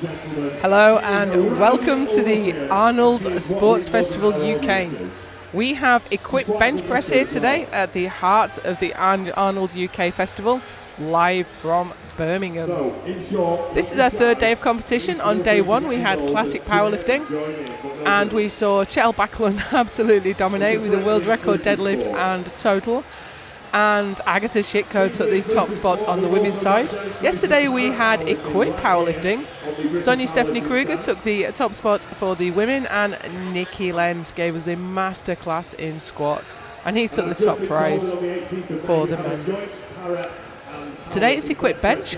Hello and welcome to the Arnold Sports Festival UK. We have equipped bench press here today at the heart of the Arnold UK Festival, live from Birmingham. This is our third day of competition. On day one we had classic powerlifting and we saw Chel Backlund absolutely dominate with a world record deadlift and total. And Agatha Shitko took the top spot on the women's side. Yesterday we had equipped powerlifting. Sonia Stephanie Kruger took the top spot for the women, and Nikki Lenz gave us a master class in squat, and he took the top prize for the men. Today it's equipped bench,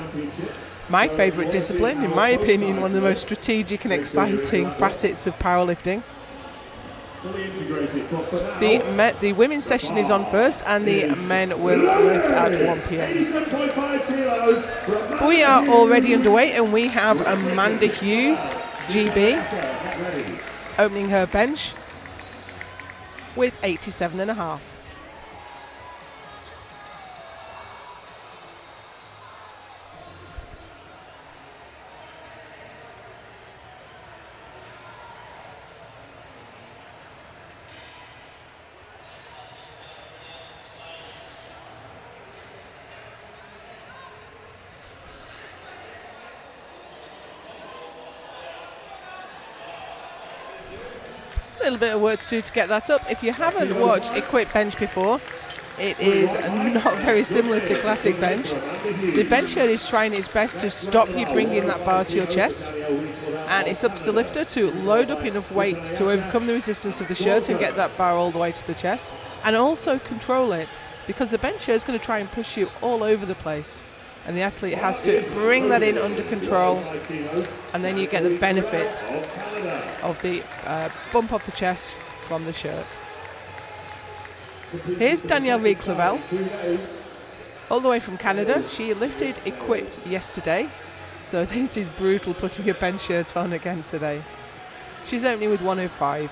my favourite discipline, in my opinion one of the most strategic and exciting facets of powerlifting. The women's session is on first and the men will lift at 1 p.m. We are already underway and we have Amanda Hughes, GB, opening her bench with 87.5. A little bit of work to do to get that up. If you haven't watched equipped bench before, it is not very similar to classic bench. The bench here is trying its best to stop you bringing that bar to your chest, and it's up to the lifter to load up enough weight to overcome the resistance of the shirt and get that bar all the way to the chest, and also control it, because the bench here is going to try and push you all over the place, and the athlete has to bring that in under control, and then you get the benefit of the bump off the chest from the shirt. Here's Danielle Reed-Clavel, all the way from Canada. She lifted equipped yesterday, so this is brutal putting a bench shirt on again today. She's opening with 105.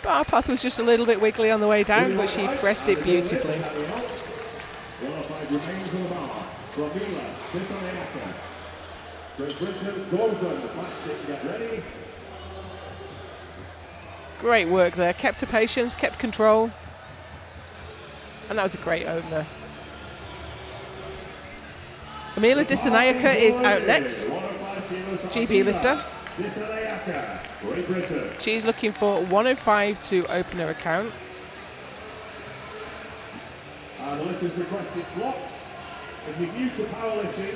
Bar path was just a little bit wiggly on the way down, but she pressed it beautifully. Great work there, kept her patience, kept control, and that was a great opener. Amila Dissanayake is out next, GB lifter. She's looking for 105 to open her account. The lifters requested blocks. If you're new to powerlifting,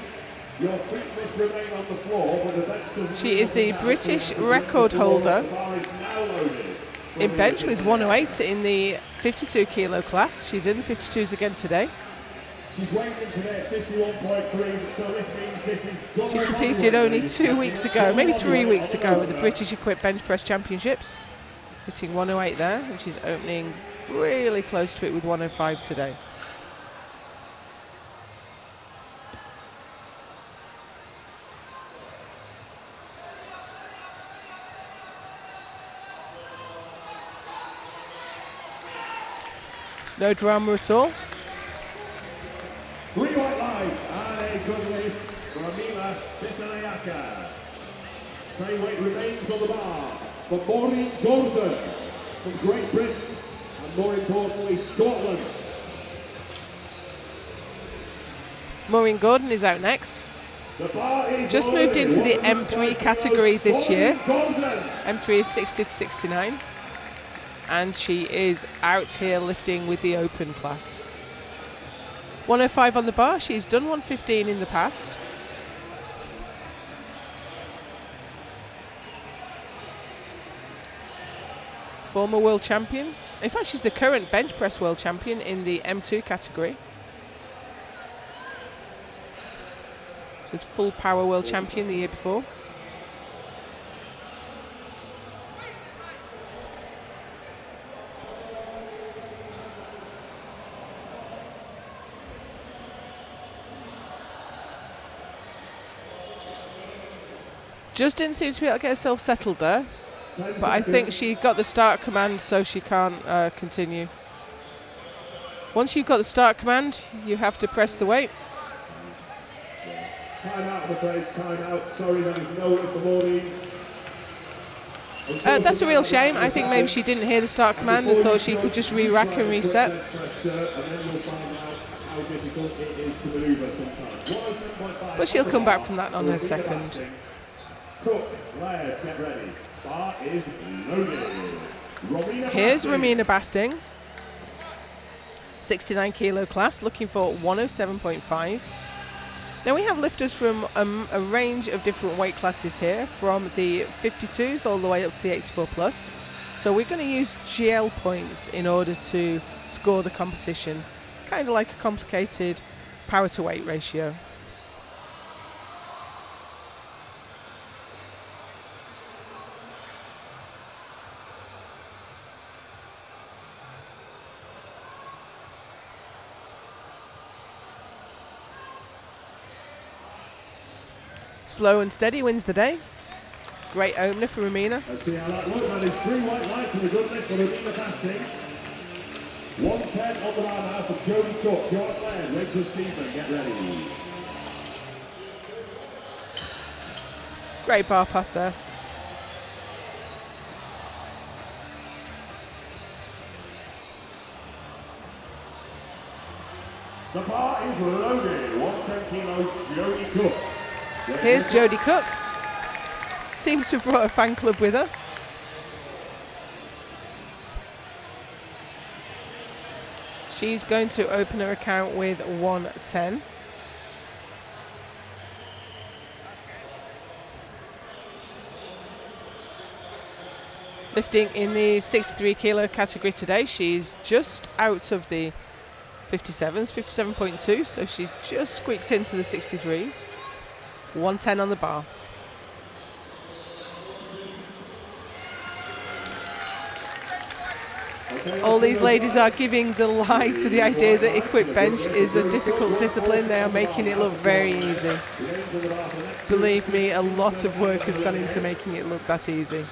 your feet must remain on the floor, but the bench doesn't. She is the British record holder in bench with 108 in the 52 kilo class. She's in the 52s again today. She's weighing in today at 51.3, so this means this is double. She competed only 2 weeks ago, maybe 3 weeks ago, at the British Equipped Bench Press Championships, hitting 108 there, and she's opening really close to it with 105 today. No drama at all. Green white lights and a good lift for Amila Dissanayake. Same weight remains on the bar for Maureen Gordon from Great Britain and, more importantly, Scotland. Maureen Gordon is out next. Just moved into the M3 category this year. M3 is 60 to 69. And she is out here lifting with the open class. 105 on the bar. She's done 115 in the past. Former world champion. In fact, she's the current bench press world champion in the M2 category. She was full power world champion the year before. Just didn't seem to be able to get herself settled there. But I think she got the start command, so she can't continue. Once you've got the start command, you have to press the weight. Time out, I'm afraid. Time out. Sorry, there is no way for Maureen. That's a real shame. I think maybe she didn't hear the start command and thought she could just re-rack and reset. But she'll come back from that on her second. Cook, Laird, get ready. Bar is loaded. Here's Romina Basting. 69 kilo class, looking for 107.5. Now we have lifters from a range of different weight classes here, from the 52s all the way up to the 84 plus. So we're going to use GL points in order to score the competition, kind of like a complicated power to weight ratio. Slow and steady wins the day. Great opener for Romina. Let's see how that works. That is 3 white lights and a good lift for Romina Basting. 110 on the bar now for Jodie Cook, Joanne Laird, Rachel Steedman, get ready. Great bar path there. The bar is loaded. 110 kilos, Jodie Cook. Here's Jodie Cook. Seems to have brought a fan club with her. She's going to open her account with 110. Lifting in the 63 kilo category today. She's just out of the 57s, 57.2, so she just squeaked into the 63s. 110 on the bar. All these ladies are giving the lie to the idea that equip bench is a difficult discipline. They are making it look very easy. Believe me, a lot of work has gone into making it look that easy.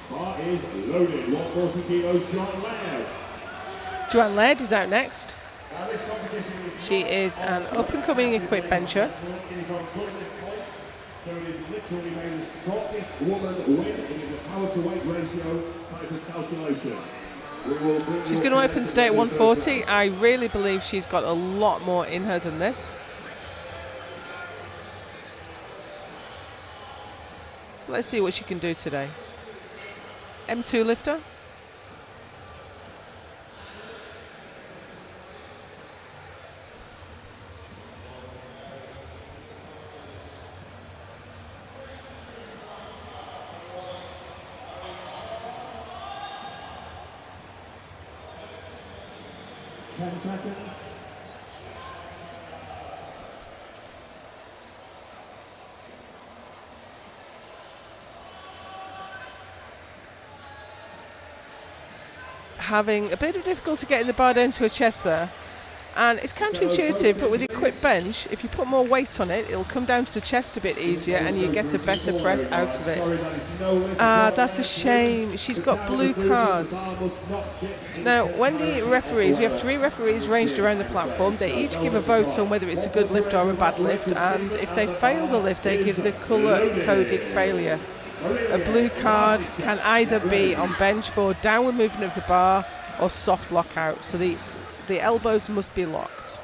Bar is loaded. 140 kilos, Joanne Laird. Joanne Laird is out next. She is an up-and-coming equip bencher. So it is literally made the strongest woman win. It is a power to weight ratio type of calculation. She's going to open stay at 140. I really believe she's got a lot more in her than this. So let's see what she can do today. M2 lifter. Seconds. Having a bit of difficulty getting the bar down to her chest there. And it's counterintuitive, but with the equipped bench, if you put more weight on it, it'll come down to the chest a bit easier and you get a better press out of it. That's a shame. She's got blue cards. Now, when the referees, we have 3 referees ranged around the platform, they each give a vote on whether it's a good lift or a bad lift, and if they fail the lift, they give the colour-coded failure. A blue card can either be on bench for downward movement of the bar or soft lockout. So the elbows must be locked.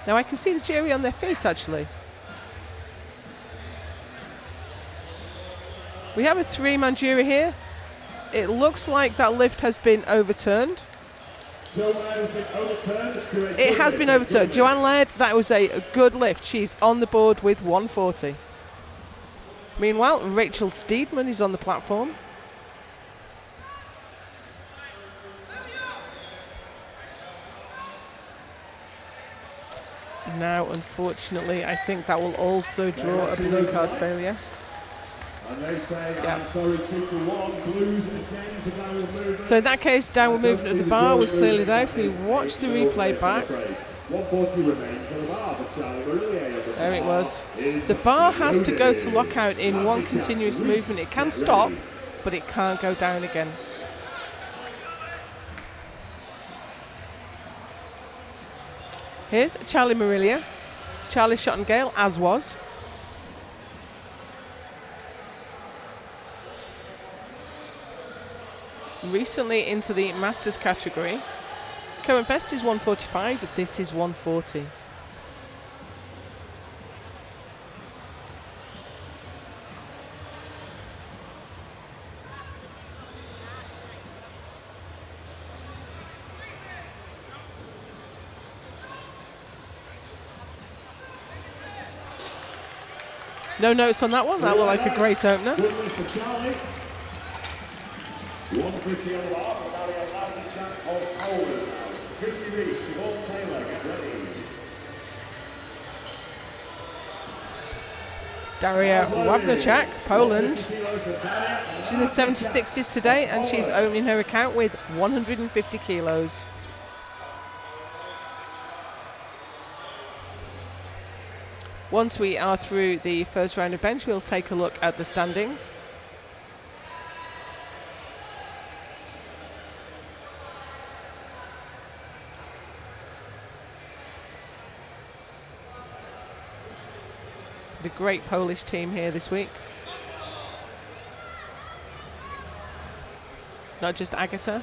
Now I can see the jury on their feet actually. We have a 3-man jury here. It looks like that lift has been overturned. It has been overturned. Joanne Laird, that was a good lift. She's on the board with 140. Meanwhile, Rachel Steedman is on the platform. Now, unfortunately, I think that will also draw a blue card failure. And they say, I'm sorry, 2-1, Blues again for downward movement. So in that case, downward movement of the bar was clearly there. If we watch the replay back, 140 remains on the bar for Charlie Marillier. there it was. The bar has to go to lockout in one continuous movement. It can stop, but it can't go down again. Here's Charlie Marillier. Charlie Schottengale, as was. Recently into the Masters category. Current best is 145, but this is 140. No notes on that one. That looked like a great opener. 150 on the bar for Daria Wawniczak of Poland. Christy Reese, Siobhan Taylor, get ready. Daria Wawniczak, Poland. She's in the 76s today, and she's opening her account with 150 kilos. Once we are through the first round of bench, we'll take a look at the standings. The great Polish team here this week. Not just Agata,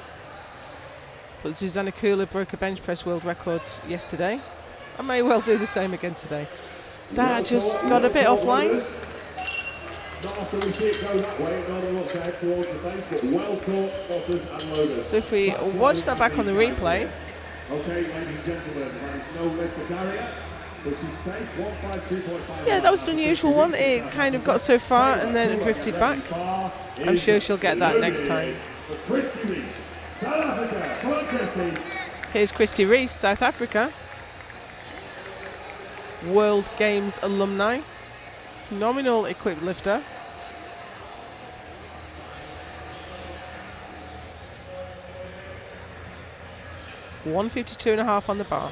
but Zuzana Kula broke a bench press world records yesterday. I may well do the same again today. That just got a bit offline. Not often we see it go that way, it normally looks ahead towards the face, but well caught, spotters and loaders. So if we watch that back on the replay. Okay, ladies and gentlemen, there is no lift for Daria. But she's safe, 152.5. Yeah, that was an unusual one. It kind of got so far and then it drifted back. I'm sure she'll get that next time. Christy Reese, South Africa. Come on, Christy. Here's Christy Reese, South Africa. World Games alumni. Phenomenal equipped lifter. $152.5 on the bar.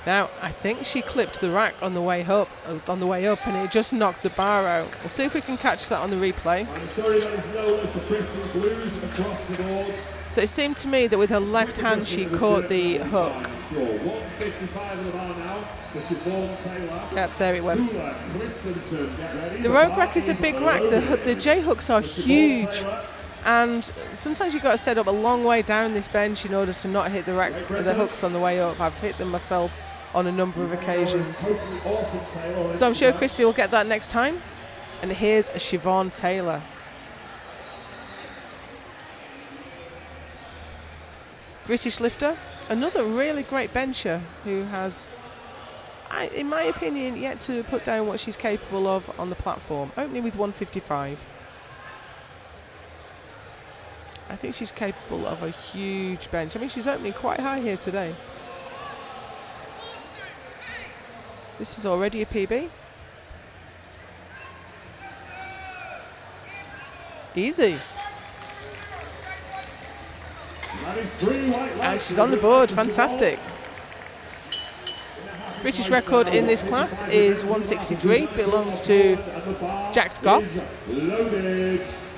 Now, I think she clipped the rack on the way up, and it just knocked the bar out. We'll see if we can catch that on the replay. I'm sorry, there is no lift for Kristen Blues across the board. So it seemed to me that with her left hand she caught the hook. 155 on the bar now for Siobhan Taylor. Yep, there it went. The rogue rack is a big rack. The J hooks are huge. And sometimes you've got to set up a long way down this bench in order to not hit the hooks on the way up. I've hit them myself on a number of occasions. So I'm sure Christy will get that next time. And here's a Siobhan Taylor. British lifter, another really great bencher who has, in my opinion, yet to put down what she's capable of on the platform. Opening with 155. I think she's capable of a huge bench. I mean, she's opening quite high here today. This is already a PB. Easy. And she's on the board. Fantastic. British record in this class is 163. Belongs to Jax Goff.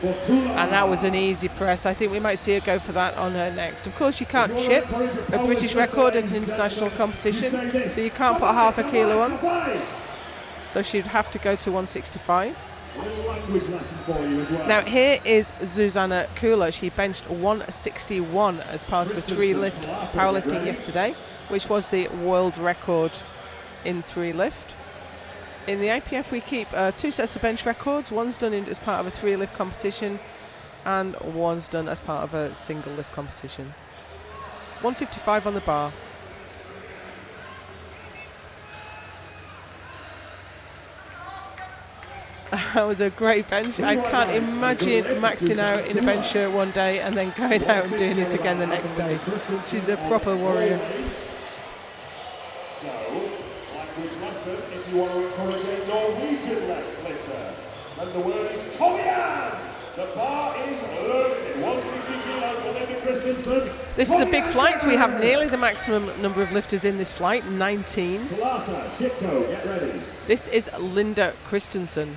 And that was an easy press. I think we might see her go for that on her next. Of course, you can't chip a British record in an international competition, so you can't put half a kilo on. So she'd have to go to 165. Now here is Zuzana Kula. She benched 161 as part of a 3-lift powerlifting yesterday, which was the world record in 3-lift. In the IPF we keep 2 sets of bench records. One's done as part of a 3-lift competition and one's done as part of a single lift competition. 155 on the bar. That was a great bench. I can't imagine maxing out in a bench shirt one day and then going out and doing it again the next day. She's a proper warrior. So, language lesson, if you want to encourage a Norwegian lifter, then the word is Podium. The bar is loaded. 160 kilos for Linda Christensen. This is a big flight. We have nearly the maximum number of lifters in this flight, 19. Get ready. This is Linda Christensen.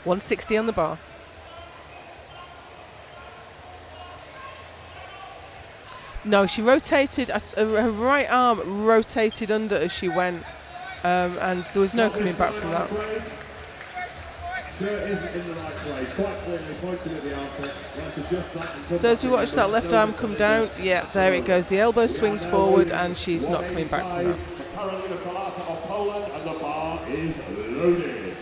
$160 on the bar. No, she rotated, her right arm rotated under as she went, and there was no coming back from that. So as we watch that left arm come down, yeah, there it goes. The elbow swings forward and she's not coming back from that. Karolina Kolata of Poland, and the bar is loaded.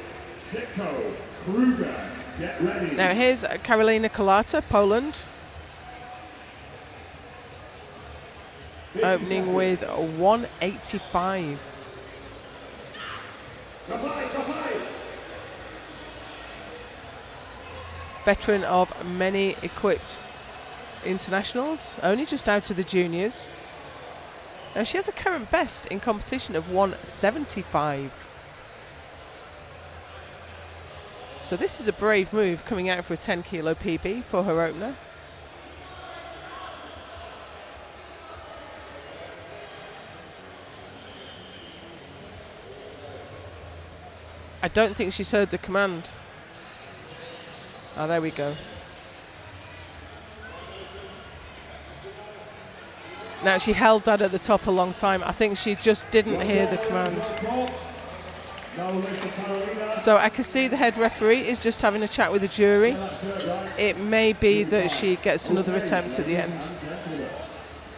Kruger, get ready. Now here's Karolina Kolata, Poland. Opening with 185. Veteran of many equipped internationals, only just out of the juniors. Now she has a current best in competition of 175. So this is a brave move, coming out for a 10 kilo PB for her opener. I don't think she's heard the command. Oh, there we go. Now she held that at the top a long time. I think she just didn't hear the command. So I can see the head referee is just having a chat with the jury. It may be that she gets another attempt at the end.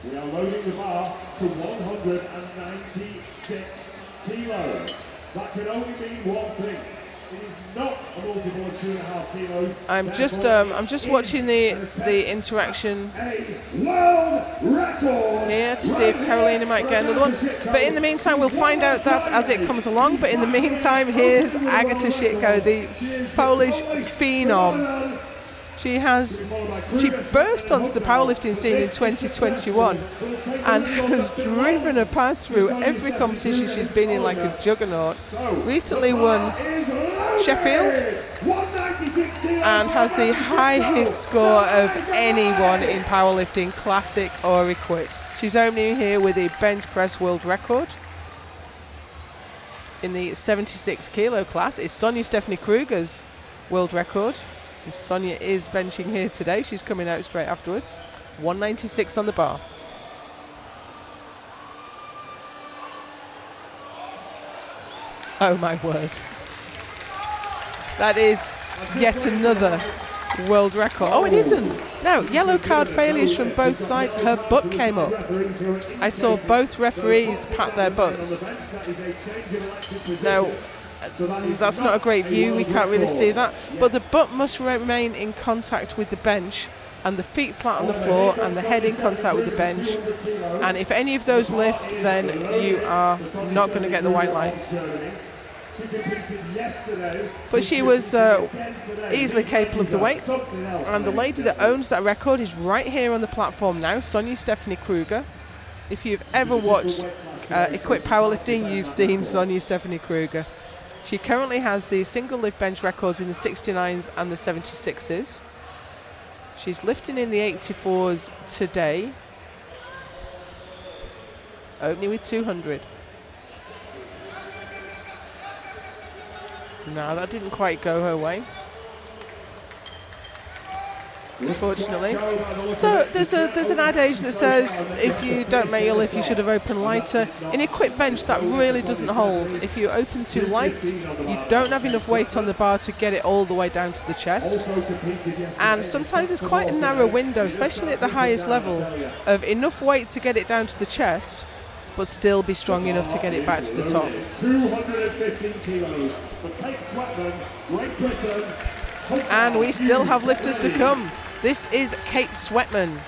We are loading the bar to 196 kilos. That can only mean one thing. It is not a multiple of 2.5 kilos. I'm just watching the interaction here to see if Karolina might get another one. But in the meantime, we'll find out that as it comes along. But in the meantime, here's Agata Szyko, the Polish phenom. She burst onto the powerlifting scene in 2021 and has driven her path through every competition she's been in like a juggernaut. Recently won Sheffield and has the highest score of anyone in powerlifting, classic or equipped. She's opening here with a bench press world record in the 76 kilo class. It's Sonia Stephanie Kruger's world record. And Sonia is benching here today. She's coming out straight afterwards. 196 on the bar. Oh my word. That is yet another world record. Oh, it isn't. No, yellow card failures from both sides. Her butt came up. I saw both referees pat their butts. Now, that's not a great view, we can't really see that, but the butt must remain in contact with the bench and the feet flat on the floor and the head in contact with the bench, and if any of those lift, then you are not going to get the white lights. But she was easily capable of the weight, and the lady that owns that record is right here on the platform now, Sonia Stephanie Kruger. If you've ever watched equipped powerlifting, you've seen Sonia Stephanie Kruger. She currently has the single lift bench records in the 69s and the 76s. She's lifting in the 84s today, opening with 200. No, that didn't quite go her way. unfortunately. So there's an adage that says if you don't make your lift, you should have opened lighter. In equipped bench, that really doesn't hold. If you open too light, you don't have enough weight on the bar to get it all the way down to the chest. And sometimes it's quite a narrow window, especially at the highest level, of enough weight to get it down to the chest, but still be strong enough to get it back to the top. 215 kilos for Kate Sweatman, Great Britain. And we still have lifters to come. This is Kate Sweatman,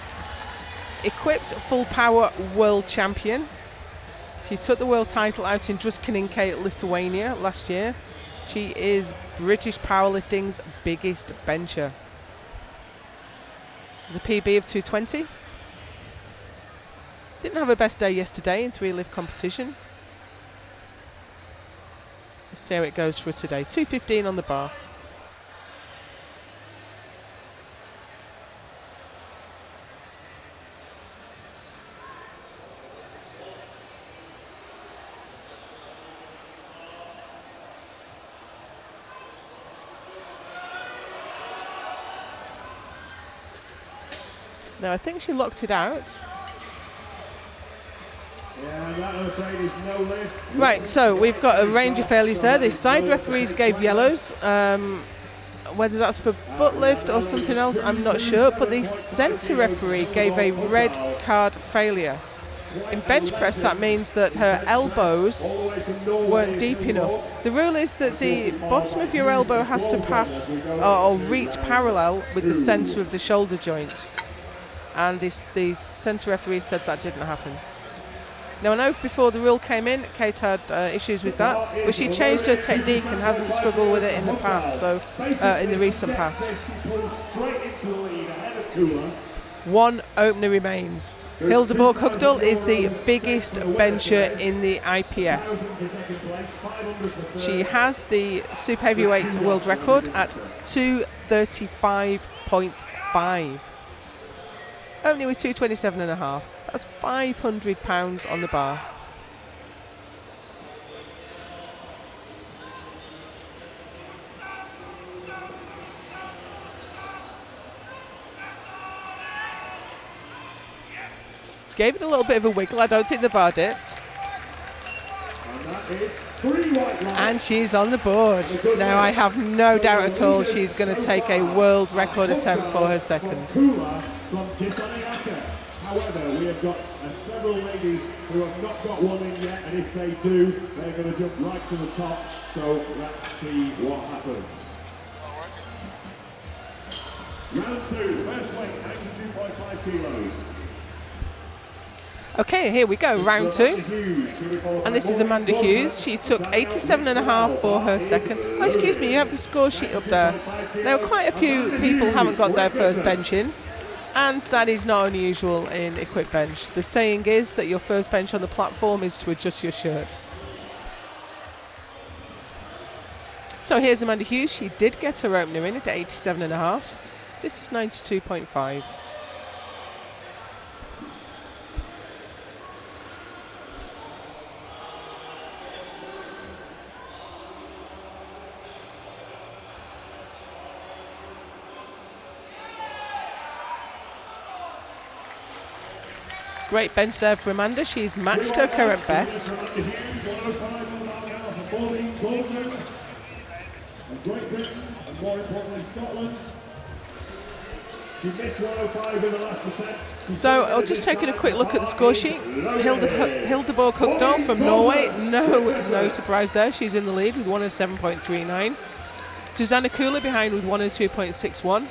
equipped full power world champion. She took the world title out in Druskininkai, Lithuania last year. She is British powerlifting's biggest bencher. There's a PB of 220. Didn't have her best day yesterday in 3 lift competition. Let's see how it goes for her today. 215 on the bar. Now I think she locked it out. Yeah, that I'm afraid is no lift. Right, so we've got a range of failures there. The side referees gave yellows. Whether that's for butt lift or something else, I'm not sure. But the centre referee gave a red card failure. In bench press, that means that her elbows weren't deep enough. The rule is that the bottom of your elbow has to pass or reach parallel with the centre of the shoulder joint. And the centre referee said that didn't happen. Now I know before the rule came in, Kate had issues with that, but she changed her technique and hasn't struggled with it in the past, so in the recent past. One opener remains. Hildeborg Hugdal is the biggest bencher in the IPF. She has the super heavyweight world record at 235.5. Only with 227.5. That's 500 pounds on the bar. Gave it a little bit of a wiggle. I don't think the bar dipped. And she's on the board. Now I have no doubt at all she's going to take a world record attempt for her second. However, we have got several ladies who have not got one in yet, and if they do, they're going to jump right to the top. So let's see what happens. Round 2, first weight, 92.5 kilos. Okay, here we go, round 2. And this is Amanda Hughes. She took 87.5 for her second. Oh, excuse me, you have the score sheet up there. Now, quite a few people haven't got their first bench in. And that is not unusual in equipped bench. The saying is that your first bench on the platform is to adjust your shirt. So here's Amanda Hughes. She did get her opener in at 87.5. This is 92.5. Great bench there for Amanda. She's matched her current best. So I'll just taking a quick look at the score sheet. Hildeborg Hugdal from Norway. No surprise there. She's in the lead with 107.39. Susanna Kula behind with 102.61.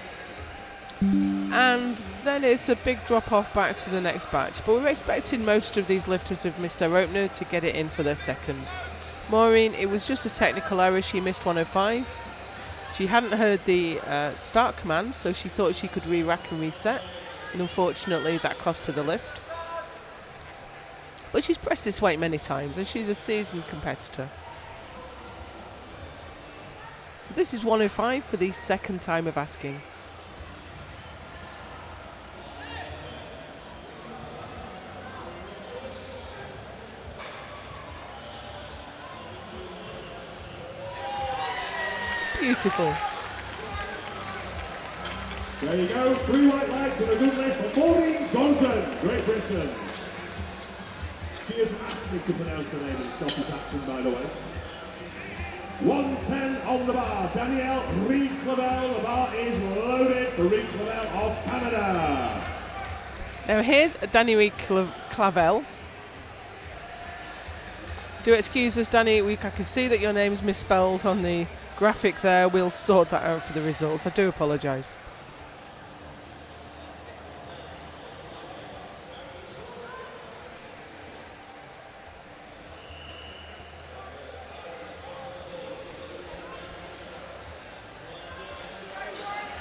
And then it's a big drop off back to the next batch, but we're expecting most of these lifters who've missed their opener to get it in for their second. Maureen, it was just a technical error. She missed 105. She hadn't heard the start command, so she thought she could re-rack and reset, and unfortunately that cost her the lift. But she's pressed this weight many times and she's a seasoned competitor. So this is 105 for the second time of asking. Beautiful. There you go, 3 white lights and a good lift for Maureen Gordon, Great Britain. She has asked me to pronounce her name in Scottish accent, by the way. 110 on the bar, Danielle Reed-Clavel. The bar is loaded for Reed-Clavel of Canada. Now here's Danny Reed-Clavel. Do excuse us, Danny, I can see that your name's misspelled on the graphic there. We'll sort that out for the results. I do apologise.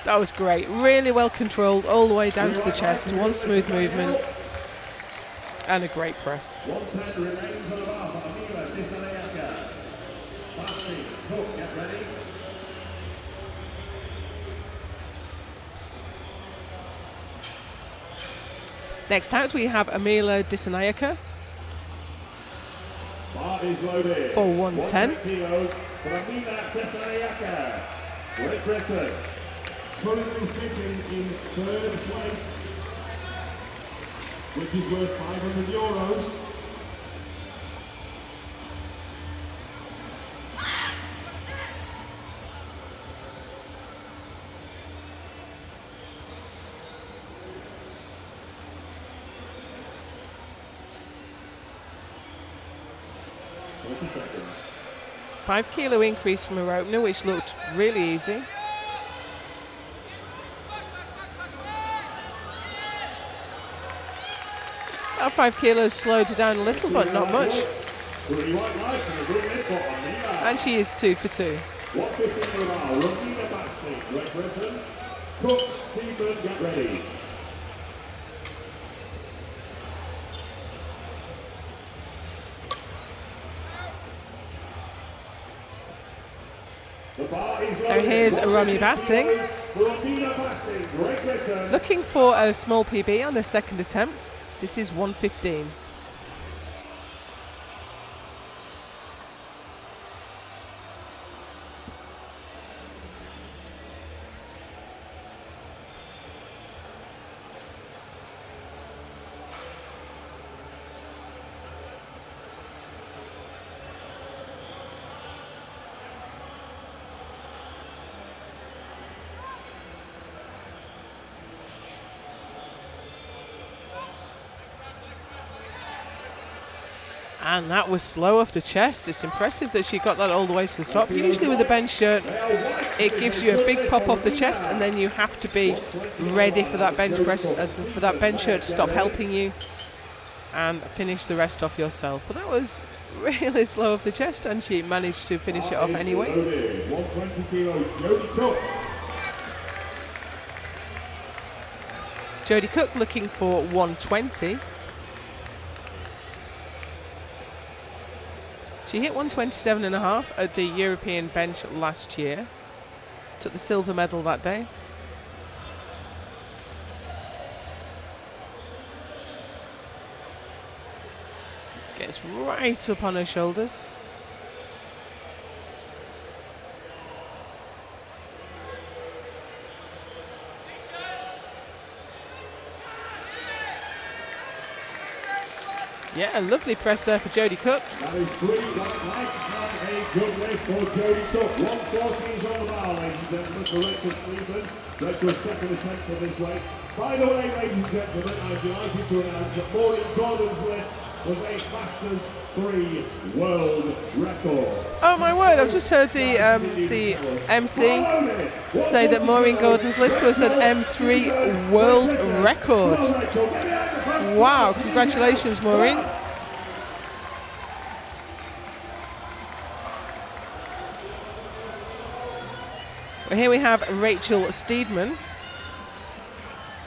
That was great, really well controlled all the way down to the chest, one smooth movement and a great press. 110 remains on the bar for Amila Dissanayaka. Basti, Cook, get ready. Next out we have Amila Dissanayaka Bar is loaded. for 110 kilos for Amila Dissanayaka. Great Britain. Currently sitting in 3rd place, which is worth €500. Seconds. 5 kilo increase from her opener, which looked really easy. That 5 kilos slowed her down a little, but not much. And she is 2 for 2. 115 an hour, Romina Basti, Great Britain. Cook, Stephen, get ready. Now here's Romy Basting, looking for a small PB on her second attempt. This is 115. And that was slow off the chest. It's impressive that she got that all the way to the top. Usually with a bench shirt, it gives you a big pop off the chest, and then you have to be ready for that bench press, for that bench shirt to stop helping you and finish the rest off yourself. But that was really slow off the chest, and she managed to finish it off anyway. 120 kilos, Jodie Cook. Jodie Cook looking for 120. She hit 127.5 at the European bench last year. Took the silver medal that day. Gets right up on her shoulders. Yeah, a lovely press there for Jodie Cook. That is 3 white lights and a good lift for Jodie Cook. 140 is on the bar, ladies and gentlemen, for Rachel Stephen. Rachel's second attempt on this weight. By the way, ladies and gentlemen, I'm delighted to announce that Maureen Gordon's lift was a fastest 3 world record. Oh my word, I've just heard the MC say that Maureen Gordon's lift was an M3 world record. Wow, congratulations, Maureen. Well, here we have Rachel Steedman,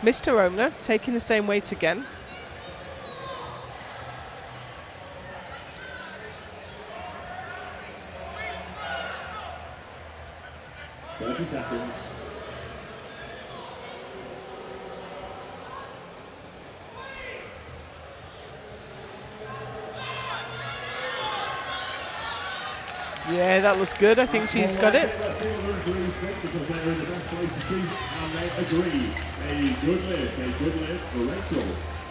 Mr. Opener, taking the same weight again. Seconds. Yeah, that looks good. I think she's got it. Because they're in the best place to see, and they agree. A good lift for Rachel.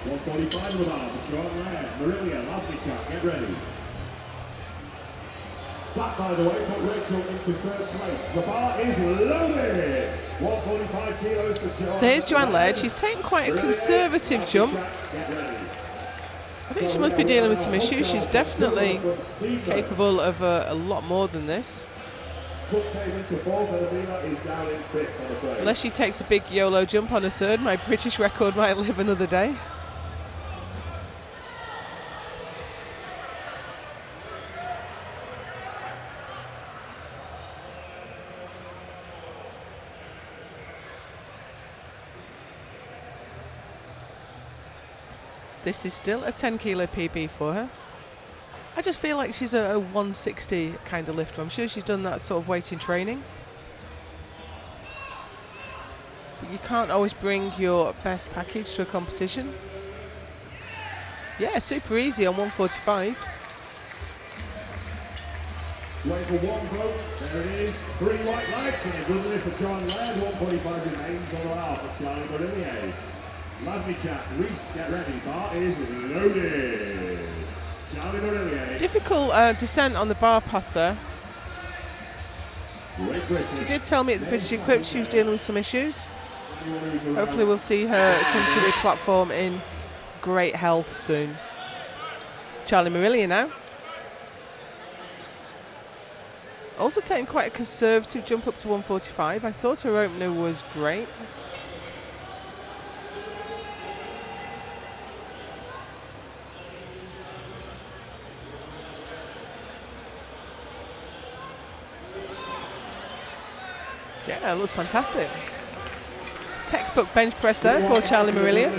145 of the bar for John Laird. Marilia, Lavnicak, get ready. That, by the way, put Rachel into third place. The bar is loaded. 145 kilos for John. So here's Joanne Laird. She's taken quite a conservative jump. I think she must be dealing with some issues. She's definitely capable of a lot more than this. Unless she takes a big YOLO jump on a third, my British record might live another day. This is still a 10 kilo PB for her. I just feel like she's a 160 kind of lifter. I'm sure she's done that sort of weight in training. But you can't always bring your best package to a competition. Yeah, super easy on 145. Wait for one vote. There it is. 3 white lights and a good lift for John Laird. 145 remains on the bar for Charlie Barillier. Lavnicak, Reese, get ready. Bar is loaded. Charlie Barillier. Difficult descent on the bar path there. She did tell me at the British Equipped she was dealing with some issues. Hopefully we'll see her come to the platform in great health soon. Charlie Barillier now. Also taking quite a conservative jump up to 145. I thought her opener was great. Yeah, it looks fantastic. Textbook bench press there for Charlie Barillier.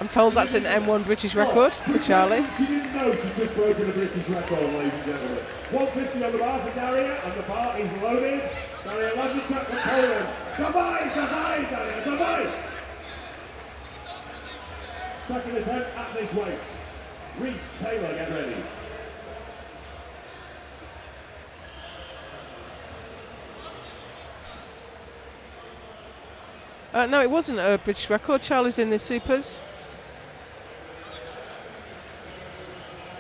I'm told that's an M1 British record for Charlie. She didn't know she just broken a British record, ladies and gentlemen. 150 on the bar for Daria, and the bar is loaded. Daria Lavnicak from Poland. Dawaj, Daria, dawaj! Second attempt at this weight. Reese Taylor, get ready. No, it wasn't a British record. Charlie's in the supers.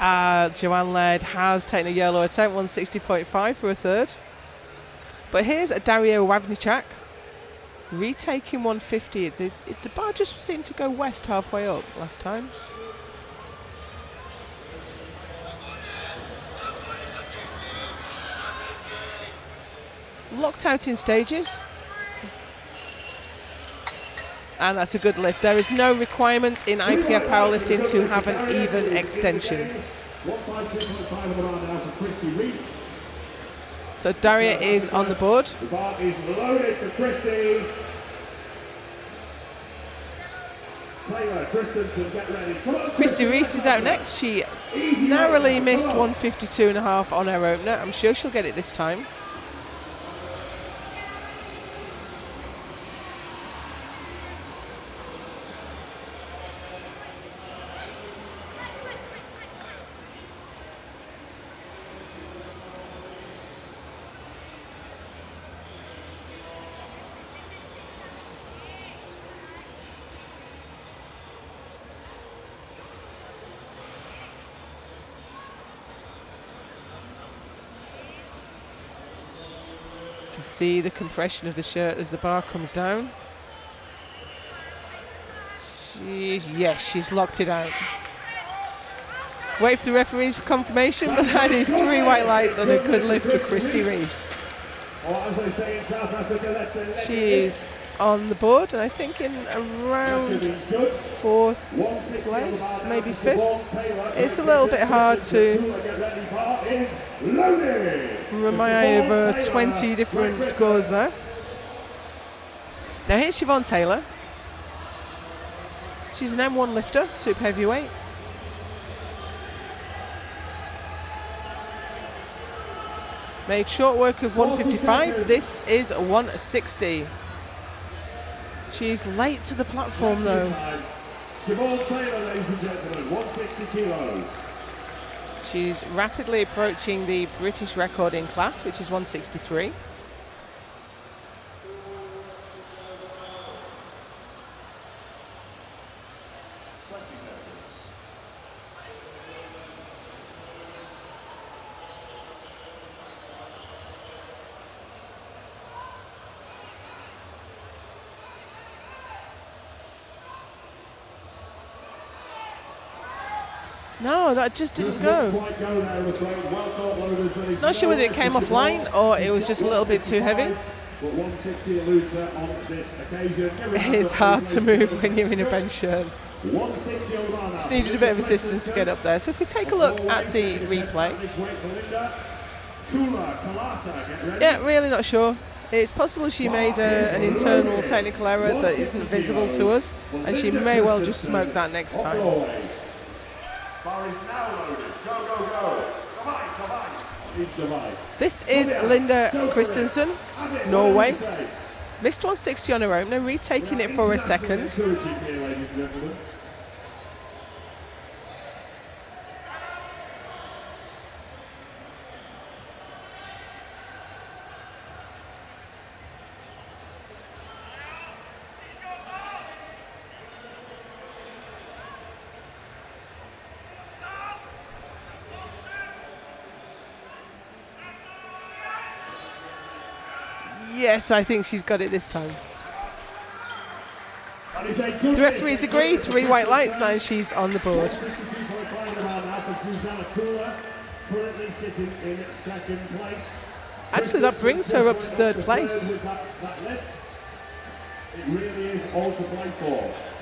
Joanne Laird has taken a YOLO attempt, 160.5 for a third. But here's a Daria Lavnicak retaking 150. The bar just seemed to go west halfway up last time. Locked out in stages. And that's a good lift. There is no requirement in IPF powerlifting to have an even extension. So Daria is on the board. The bar is loaded for Christy. Taylor, Christensen, get ready. Come on, Christy Reese is out next. She narrowly missed 152.5 on her opener. I'm sure she'll get it this time. See the compression of the shirt as the bar comes down. Yes, she's locked it out. Wait for the referees for confirmation, but that is 3 white lights and a good lift for Christy Reese. She's on the board, and I think in around 4th place, maybe 5th. It's a little bit hard to remind me over 20 different scores there. Now here's Siobhan Taylor. She's an M1 lifter, super heavyweight. Made short work of 155. This is 160. She's late to the platform though. Siobhan Taylor, ladies and gentlemen, 160 kilos. She's rapidly approaching the British record in class, which is 163. No, that just didn't go. Not sure whether it came offline or it was just a little bit too heavy. It's hard to move when you're in a bench shirt. She needed a bit of assistance to get up there. So if we take a look at the replay. Yeah, really not sure. It's possible she made an internal technical error that isn't visible to us, and she may well just smoke that next time. Bar is now loaded. Go, go, go. This is Linda Christensen, Norway. Missed 160 on her opener, retaking it for a second. Yes, I think she's got it this time. The referees agree, 3 white lights, and she's on the board. Actually, that brings her up to 3rd place.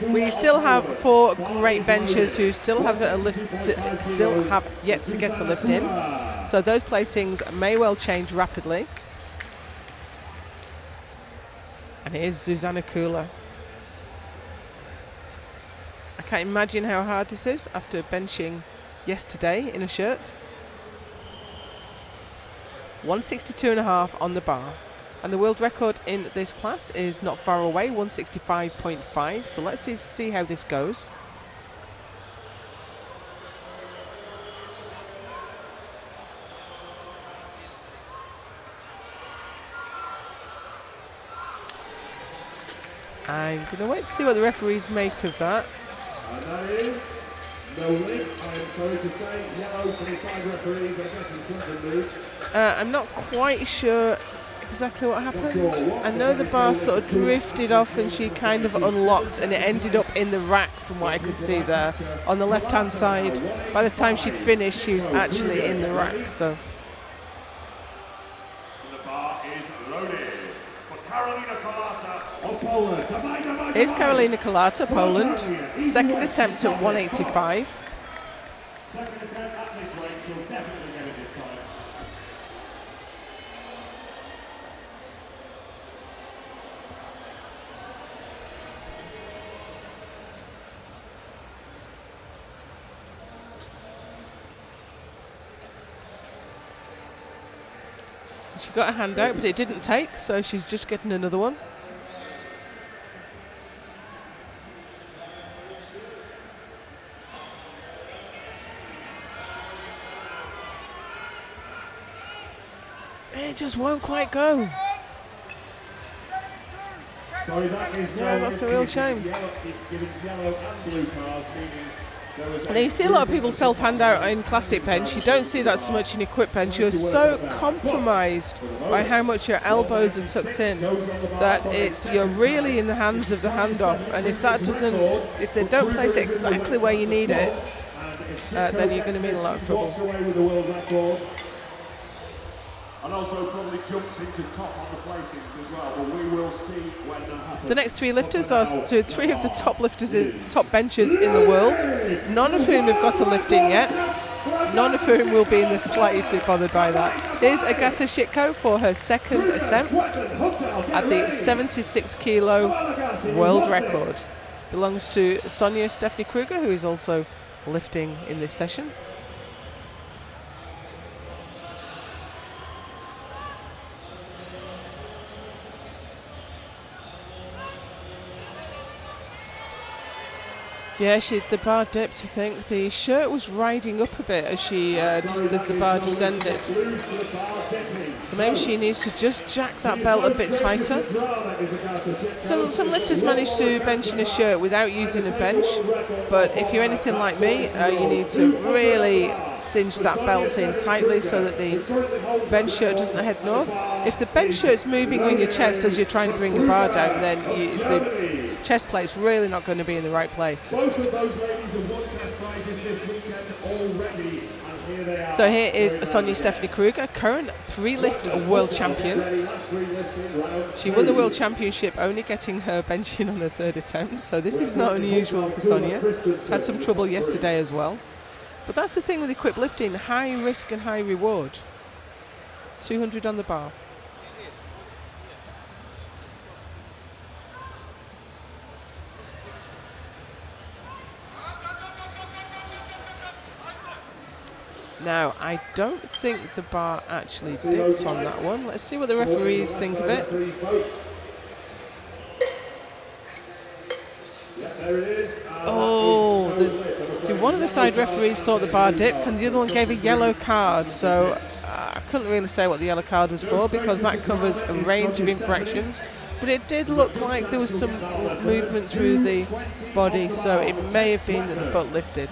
We still have 4 great benchers who still have yet to get a lift in. So those placings may well change rapidly. And here's Susanna Kula. I can't imagine how hard this is after benching yesterday in a shirt. 162.5 on the bar. And the world record in this class is not far away, 165.5. So let's see how this goes. I'm going to wait to see what the referees make of that. And that is no link, I'm sorry to say. Yellow for the side referees, I guess it's something new. I'm not quite sure exactly what happened. I know the bar sort of drifted off and she kind of unlocked and it ended up in the rack from what I could see there on the left hand side. By the time she'd finished, she was actually in the rack. So the bar is loaded for Karolina Kolata of Poland. Here's Karolina Kolata, Poland. Second attempt at 185. Second attempt at this weight, she'll definitely get it this time. She got a hand out, but it didn't take, so she's just getting another one. It just won't quite go. Sorry, that is that's a real shame. Giving yellow and blue cards, now you see a lot of people self-hand out in classic bench. You don't see that so much in equip bench. You're so compromised by how much your elbows are tucked in that you're really in the hands of the handoff. And if they don't place it exactly where you need it, then you're going to be in a lot of trouble. And also probably jumps into top on the placings as well, but we will see when that happens. The next 3 lifters are 3 of the top top benchers in the world, none of whom have got a lift in yet, none of whom will be in the slightest bit bothered by that. Here's Agata Shitko for her second attempt at the 76 kilo world record. Belongs to Sonia Stephanie Kruger, who is also lifting in this session. Yeah, the bar dipped, I think. The shirt was riding up a bit as as the bar descended. So maybe she needs to just jack that belt a bit tighter. Some lifters manage to bench in a shirt without using a bench, but if you're anything like me, you need to really cinch that belt in tightly so that the bench shirt doesn't head north. If the bench shirt's moving on your chest as you're trying to bring the bar down, then the chest plate's really not going to be in the right place. Both of those ladies have won cash prizes this weekend already, and here they are. So here is Sonia Stephanie Kruger, current 3-lift world champion. She won the world championship only getting her bench in on her 3rd attempt, so this is not unusual for Sonia. Had some trouble yesterday as well. But that's the thing with equipped lifting, high risk and high reward. 200 on the bar. Now, I don't think the bar actually dipped on that one. Let's see what the referees think of it. Oh, one of the side referees thought the bar dipped and the other one gave a yellow card. So I couldn't really say what the yellow card was for because that covers a range of infractions. But it did look like there was some movement through the body, so it may have been that the butt lifted.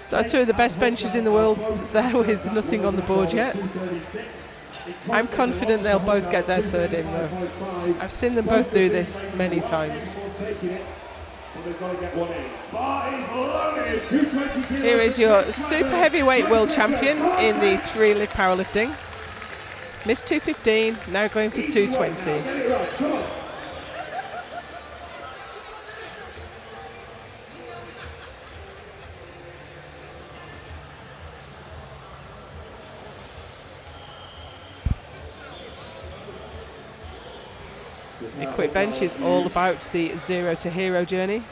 So 2 of the best benches in the world there with nothing on the board yet. I'm confident they'll both get their 3rd in though. I've seen them both do this many times. Here is your super heavyweight world champion in the 3-lift powerlifting. Missed 215, now going for 220. Equipped bench is all about the 0 to hero journey.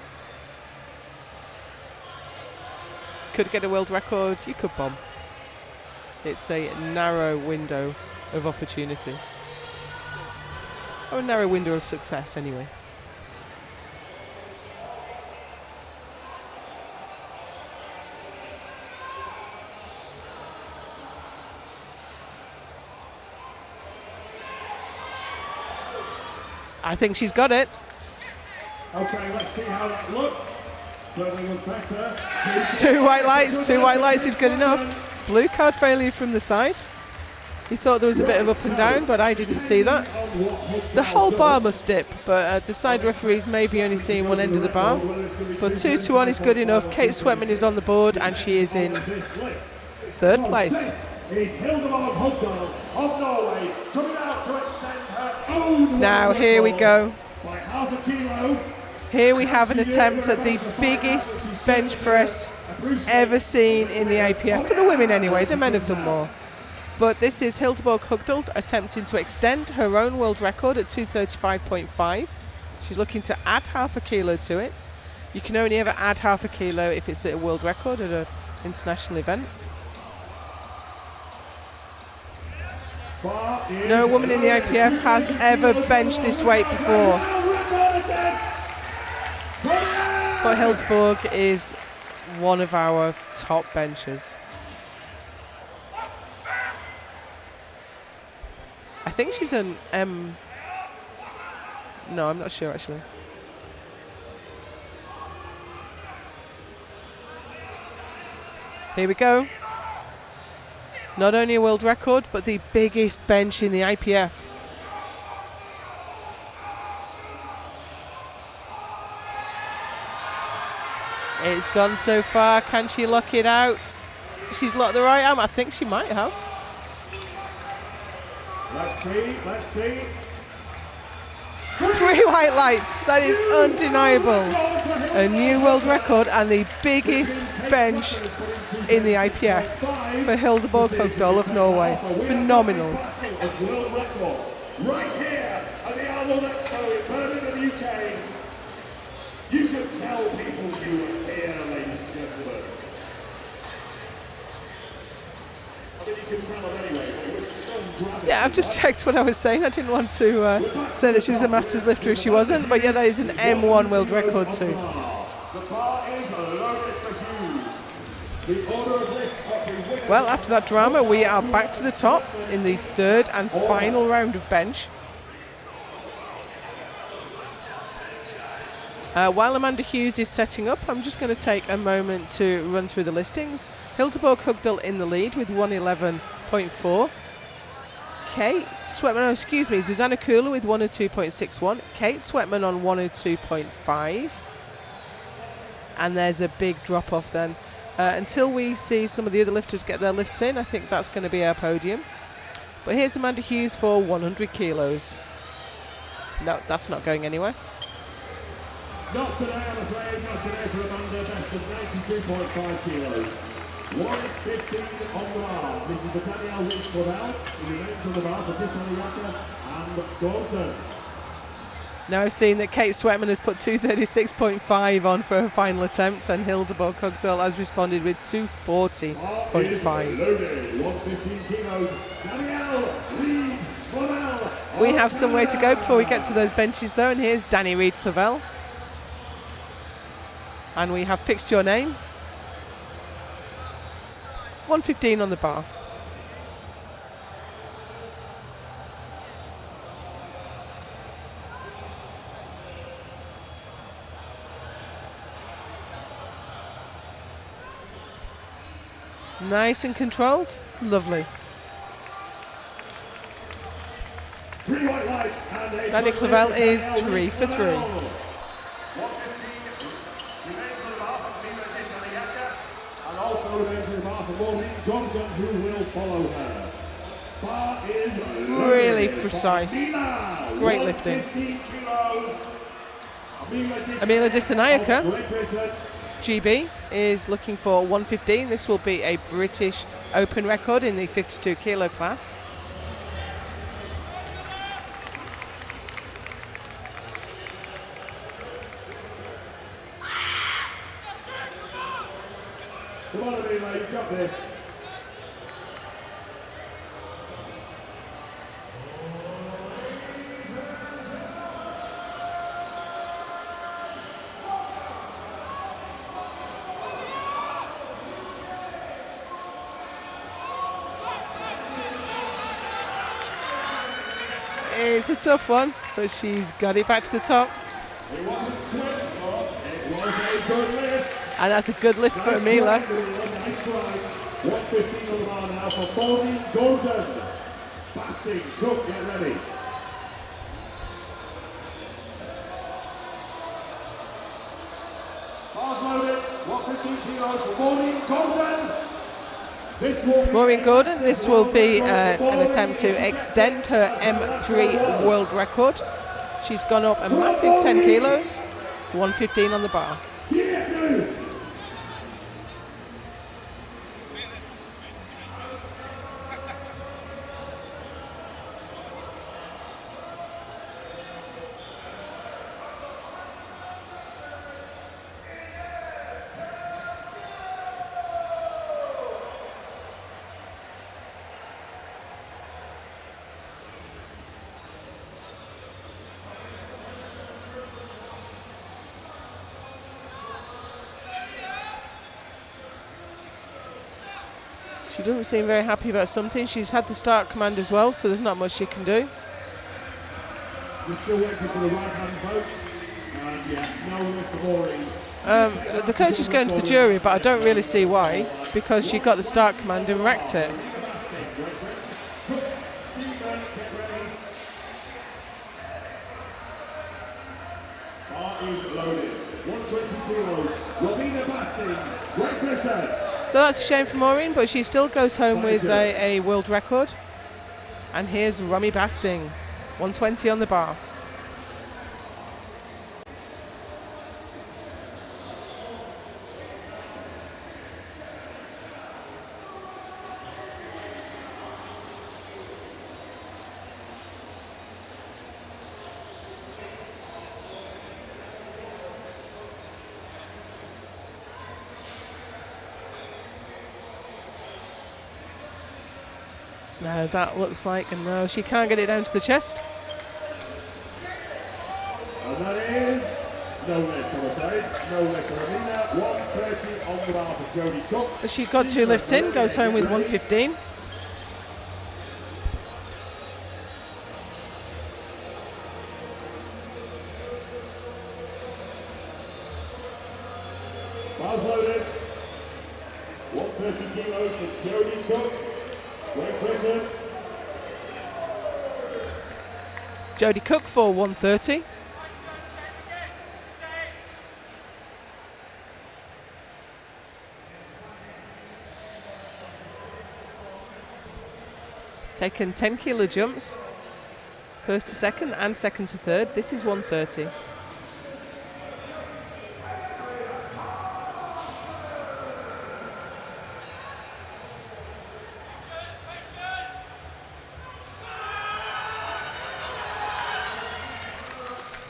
Could get a world record, you could bomb. It's a narrow window of opportunity. Or a narrow window of success anyway. I think she's got it. Okay, let's see how that looks. Certainly look better. 2 white lights, 2 white lights is good enough. Blue card failure from the side. He thought there was a bit of up and down, but I didn't see that. The whole bar must dip, but the side referees may be only seeing one end of the bar. But 2 to 1 is good enough. Kate Sweatman is on the board, and she is in 3rd place. Is Hildeborg Hogdal of Norway coming out to extend her own. Now here we go. By half a kilo. Here we have an attempt at the biggest bench press ever seen in the IPF, for the women anyway. The men have done more. But this is Hildeborg Hogdal attempting to extend her own world record at 235.5. She's looking to add half a kilo to it. You can only ever add half a kilo if it's a world record at an international event. No woman in the IPF has ever benched this weight before. But Hildeborg is one of our top benchers. I think she's an M. No, I'm not sure actually. Here we go. Not only a world record, but the biggest bench in the IPF. It's gone so far. Can she lock it out? She's locked the right arm. I think she might have. Let's see, let's see. 3 white lights. That is undeniable. A new world record and the biggest bench in the IPF for Hildeborg Hogdal of Norway. Phenomenal. World records right here at the Arnold Expo in Birmingham, UK. You can tell people you were here, ladies and gentlemen. Yeah, I've just checked what I was saying. I didn't want to say that she was a Masters lifter if she wasn't, but yeah, that is an M1 world record too. Well, after that drama, we are back to the top in the third and final round of bench. While Amanda Hughes is setting up, I'm just going to take a moment to run through the listings. Hildeborg Hugdal in the lead with 111.4. Kate Sweatman, oh, excuse me, Susanna Kula with 102.61. Kate Sweatman on 102.5. And there's a big drop off then. Until we see some of the other lifters get their lifts in, I think that's going to be our podium. But here's Amanda Hughes for 100 kilos. No, that's not going anywhere. Not today, I'm afraid. Not today for Amanda. Best of 92.5 kilos. 115 on the bar. This is the Danielle Rich-Clavel, who remains on the bar for Dissanayaka and Gordon. Now I've seen that Kate Sweatman has put 236.5 on for her final attempt, and Hildeborg Hugdal has responded with 240.5. 115 kilos. Danielle Reid-Clavel. We have some way to go before we get to those benches though, and here's Danny Reid-Clavel. And we have fixed your name. 115 on the bar. Nice and controlled. Lovely. Danny Clavel is 3 for 3. And also remains in the bar for Maureen Gordon, who will follow her. Bar is really precise. Great lifting. Amila Dissanayaka, GB, is looking for 115. This will be a British Open record in the 52 kilo class. Come on, Amila, you've got this. It's a tough one, but she's got it back to the top. It wasn't quick, but it was a good lift. And that's a good lift for Amila. Nice drive. 115 on the bar now for Podium Gordon. Fasting, Cook, get ready. Bars loaded, 115 kilos for Podium Gordon. Maureen Gordon, this will be an attempt to extend her M3 world record. She's gone up a massive 10 kilos, 115 on the bar. She doesn't seem very happy about something. She's had the start command as well, so there's not much she can do. We're still waiting for the right-hand vote. And yeah, no lift for Maureen. The coach is going to the jury, but I don't really see why, because she got the start command and wrecked it. Bar is loaded. 120 kilos. Robina Basting, Great Britain. So that's a shame for Maureen, but she still goes home with a world record. And here's Romy Basting, 120 on the bar. No, that looks like a no. She can't get it down to the chest. And that is no lift, I'm afraid. No lift for Amina. 130 on the bar for Jodie Cook. But she got 2 lifts in, goes home with 115. Bars loaded. 130 kilos for Jodie Cook. Great Britain. Jodie Cook for 130. Taken 10 kilo jumps, first to second and second to third. This is 130.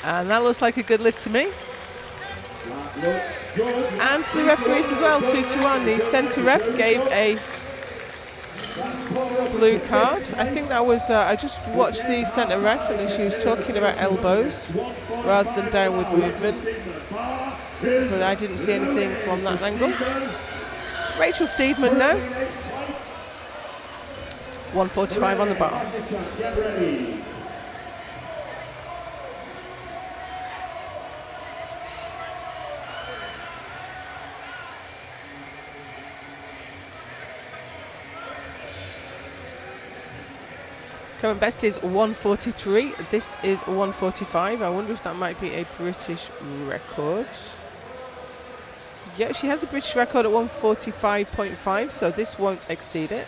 And that looks like a good lift to me. And to the referees as well, 2-1. The centre ref gave a blue card. I think that was, I just watched the centre ref and she was talking about elbows rather than downward movement. But I didn't see anything from that angle. Rachel Steedman, no. 145 on the bar. Current best is 143. This is 145. I wonder if that might be a British record. Yeah, she has a British record at 145.5, so this won't exceed it.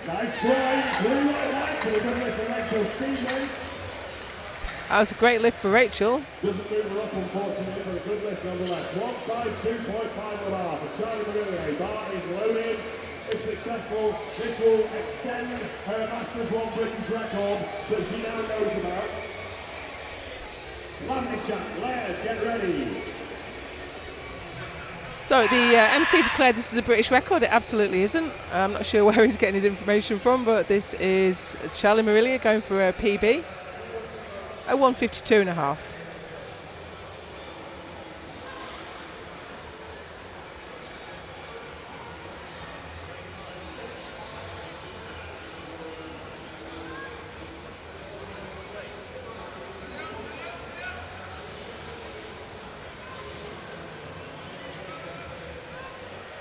Nice try, blue right back to the good lift for Rachel Steedman. That was a great lift for Rachel. Doesn't move her up, unfortunately, but a good lift nonetheless. 152.5 on the bar for Charlie Marillier. Bar is loaded. If successful, this will extend her Masters 1 British record that she now knows about. Lavnicek, Laird, get ready. So the MC declared this is a British record. It absolutely isn't. I'm not sure where he's getting his information from, but this is Charlie Marillier going for a PB at 152.5.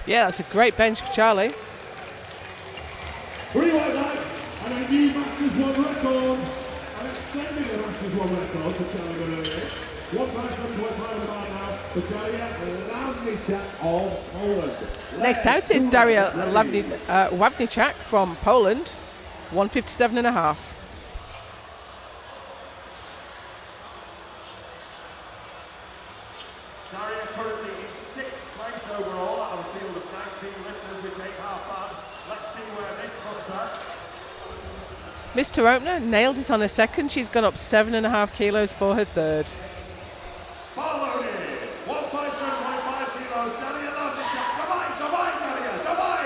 Yeah, that's a great bench for Charlie. 3 white lads and a new Masters 1 record. And extending the Masters 1 record for Charlie Marillier. 157.5 on the bar now for Daria Lavnicek of Poland. Next out is Daria Lavnicek from Poland, 157.5. Daria currently in 6th place overall out of a field of 19 lifters who take half bar. Let's see where this puts her. Mr. Opener nailed it on her second. She's gone up 7.5 kilos for her third. Bar loaded, 157.5 kilos, Daria Lavnicek. Come on, Daria, come on!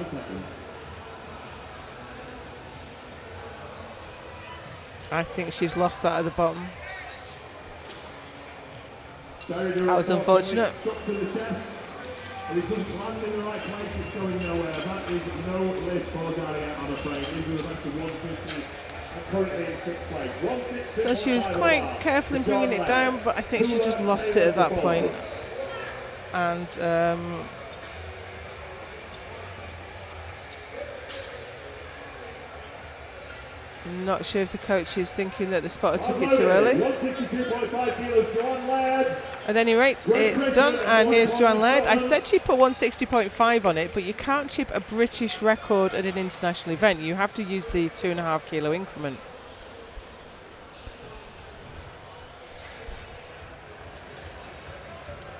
Seconds. I think she's lost that at the bottom. That was unfortunate. Stuck to the chest, and it doesn't land in the right place, it's going nowhere. That is no lift for Daria, I'm afraid. These are the best of 150, and currently in 6th place. 162. So she was quite careful in bringing it down, but I think she just lost it at that point. And Not sure if the coach is thinking that the spotter took it too early. 162.5 kilos, Joanne Laird. At any rate, it's done, and here's Joanne Laird. I said she put 160.5 on it, but you can't chip a British record at an international event. You have to use the 2.5 kilo increment.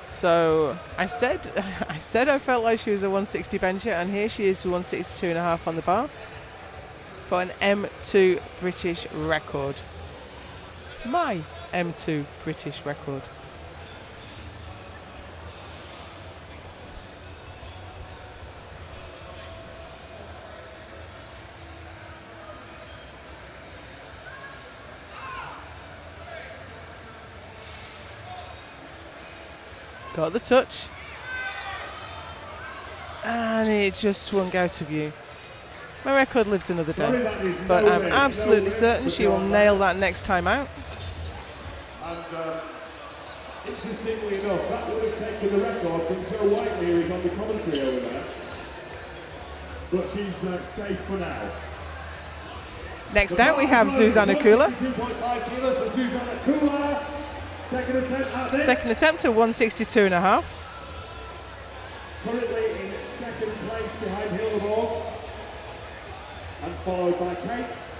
So I said I felt like she was a 160 bencher, and here she is to 162.5 on the bar for an M2 British record. My M2 British record. Got the touch, and it just won't go to view. My record lives another day, but I'm absolutely certain she will nail that next time out. And interestingly enough, that would have taken the record from Joe Whiteley, who's on the commentary over there. But she's safe for now. Next out we have Zuzana Kula. 2.5 kilos for Zuzana Kula. Second attempt at this. Second attempt to 162.5. Currently in second place behind Hildeborg. And followed by Kate.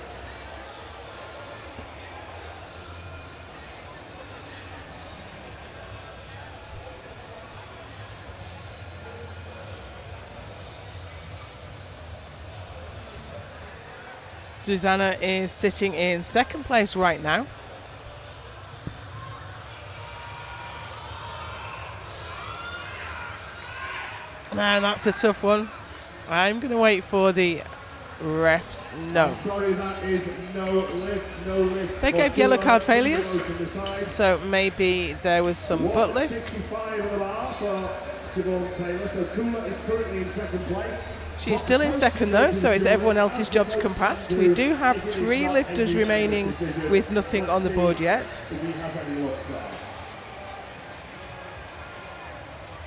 Zuzana is sitting in second place right now. Man, that's a tough one. I'm going to wait for the refs. No. I'm sorry, that is no lift. They gave yellow card failures, so maybe there was some butt lift. 65 of the bar for Siobhan Taylor, so Kula is currently in second place. She's still in second though, so it's everyone else's job to come past. We do have 3 lifters remaining with nothing on the board yet. If he has any luck there.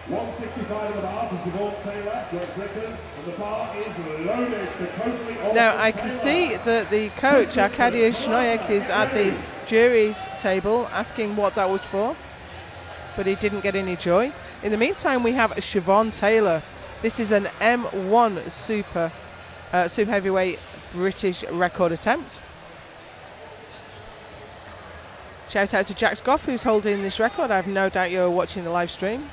165 of the bar for Siobhan Taylor, Great Britain, and the bar is loaded for totally off. Now I can see that the coach, Arkadiusz Schnoyek, is at the jury's table asking what that was for, but he didn't get any joy. In the meantime, we have Siobhan Taylor. This is an M1 super heavyweight British record attempt. Shout out to Jack Scoff, who's holding this record. I have no doubt you're watching the live stream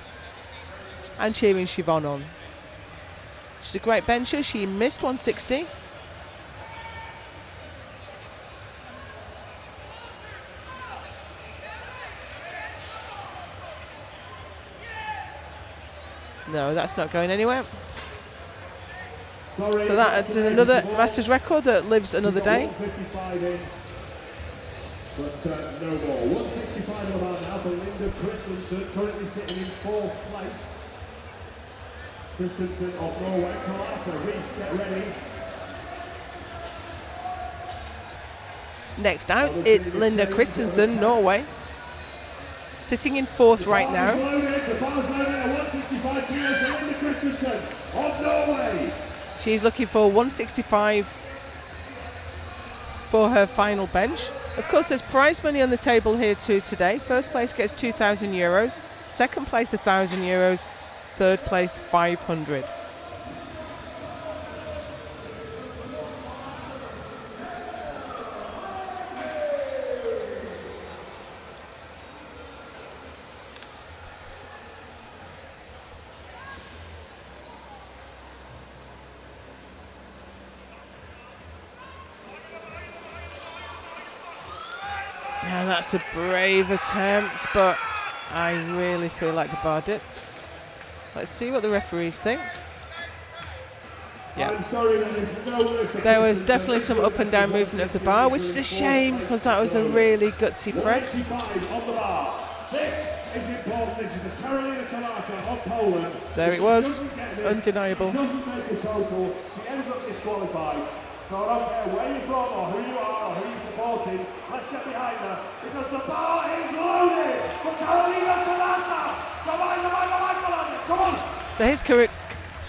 and cheering Siobhan on. She's a great bencher. She missed 160. No, that's not going anywhere. Sorry, so that's another Masters record that lives another day. But no more. 165 on the bar now for Linda Christensen, currently sitting in 4th place. Christensen of Norway. Carter, Reese, get ready. Next out is Linda Christensen, Norway. Sitting in 4th right now. The bar's loaded at 165 kilos for Linda Christensen of Norway. She's looking for 165 for her final bench. Of course, there's prize money on the table here too today. First place gets €2,000, second place €1,000, third place 500. Yeah, that's a brave attempt, but I really feel like the bar dipped. Let's see what the referees think. Yeah. I'm sorry, there was definitely some up and down movement of the bar, which is a shame because that was a really gutsy press. On the bar. This is important. This is the Karolina Kalata of Poland. There it was, undeniable. Doesn't make a total. She ends up disqualified. So I don't care where you're from or who you are or who you're supporting, let's get behind her because the bar is loaded for Karolina Kalata. Come on, come on, come on, come on, come on. So here's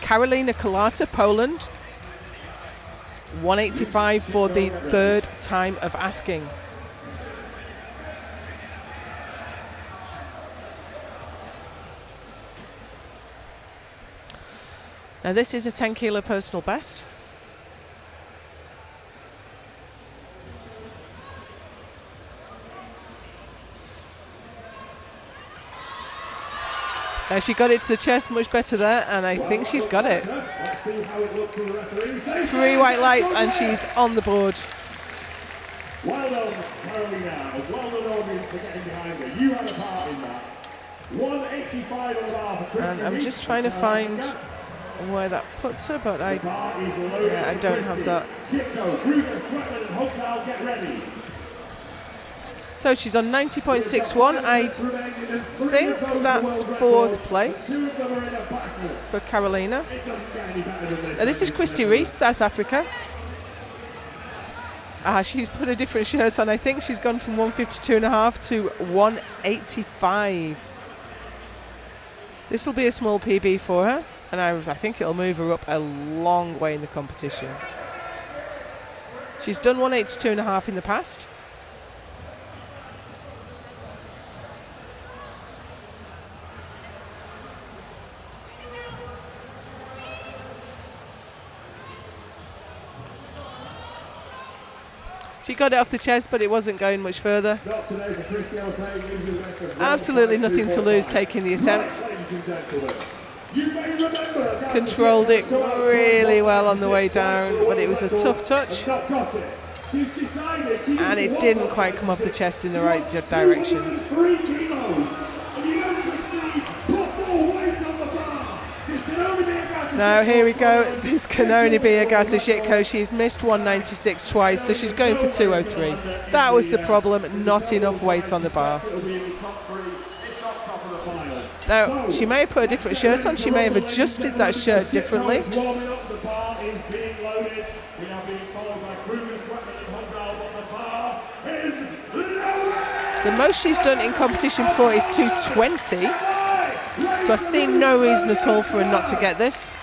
Karolina Kalata, Poland. 185 for the third time of asking. Now this is a 10 kilo personal best. Now she got it to the chest much better there, and I think she's got it. 3 white lights and she's on the board. Well done, Carolina. Well done, audience, for getting behind her. You had a part in that. 185 on the bar for Christy. And I'm just trying to find where that puts her, but I don't have that. So she's on 90.61. I think that's 4th place for Carolina. This is Christy Reese, South Africa. She's put a different shirt on. I think she's gone from 152.5 to 185. This will be a small PB for her, and I think it'll move her up a long way in the competition. She's done 182.5 in the past. She got it off the chest, but it wasn't going much further. Absolutely nothing to lose taking the attempt. Controlled it really well on the way down, but it was a tough touch. And it didn't quite come off the chest in the right direction. Now here we go, this can only be Agata Shitko. She's missed 196 twice, so she's going for 203. That was the problem, not enough weight on the bar. Now, she may have put a different shirt on, she may have adjusted that shirt differently. The most she's done in competition before is 220. So I see no reason at all for her not to get this.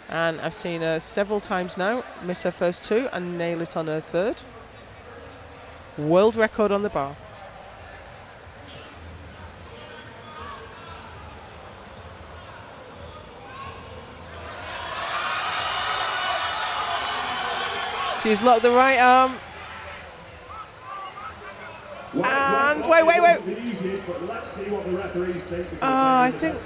And I've seen her several times now miss her first 2 and nail it on her 3rd. World record on the bar. She's locked the right arm. And wait. I think.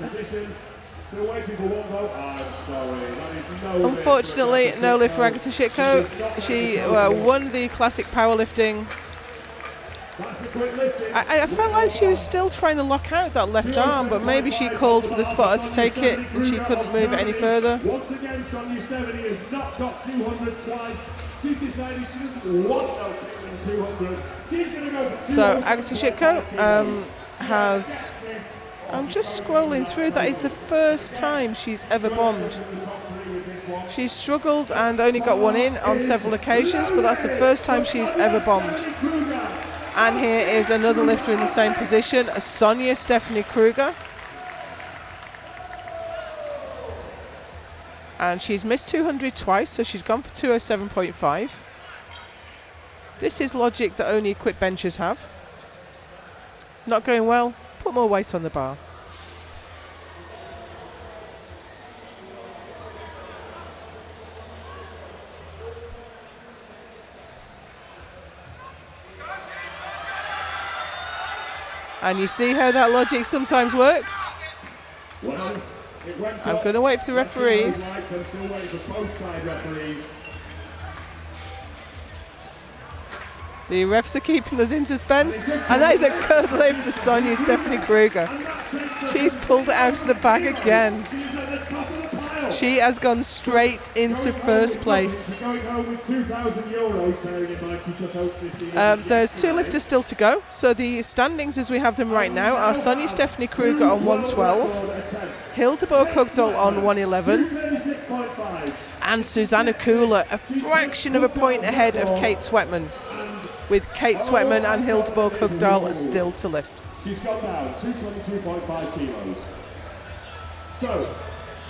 Unfortunately, no lift for Agata Shitko. She won the classic powerlifting. I felt like she was still trying to lock out that left arm, but maybe she called for the spotter to take it and she couldn't move it any further. Once again, Sonia Stephanie has not got 200 twice. She's decided she doesn't want no 200. She's going to go for 200. So Agata Shitko has. I'm just scrolling through. That is the first time she's ever bombed. She's struggled and only got 1 in on several occasions, but that's the first time she's ever bombed. And here is another lifter in the same position, Sonia Stephanie Kruger. And she's missed 200 twice, so she's gone for 207.5. This is logic that only equipped benchers have. Not going well, put more weight on the bar. And you see how that logic sometimes works? Well, I'm going to wait for the referees. The refs are keeping us in suspense. And that is a good lift for Sonia Stephanie Kruger. She's pulled it out of the bag again. She has gone straight into first place. There's 2 lifters still to go. So the standings as we have them right now are Sonia Stephanie Kruger on 112, Hildeborg Hugdahl on 111, and Susanna Kula a fraction of a point ahead of Kate Sweatman, with Kate Sweatman and Hildeborg Hugdahl still to lift. She's got now 222.5 kilos. So,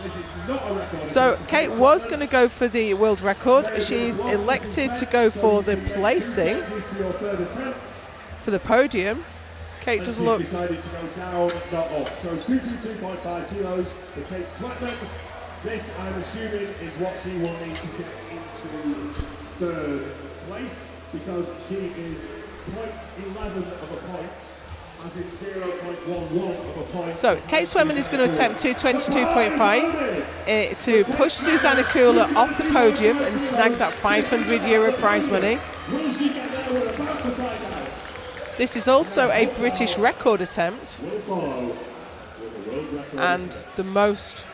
This is not a record. So Kate was going to go for the world record. She's elected to go for the placing for the podium. Kate doesn't look. Decided to go down, not up. So 222.5 kilos for Kate Swetman. This, I'm assuming, is what she will need to get into third place, because she is 0.11 of a point, as in 0.11 of a point. So Kate Swetman is going to attempt 222.5 to push Susanna Kula off the podium and snag that €500 prize money. Will she get there? We're about to find out. This is also a British record attempt, and the most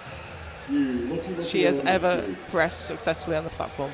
she has ever pressed successfully on the platform.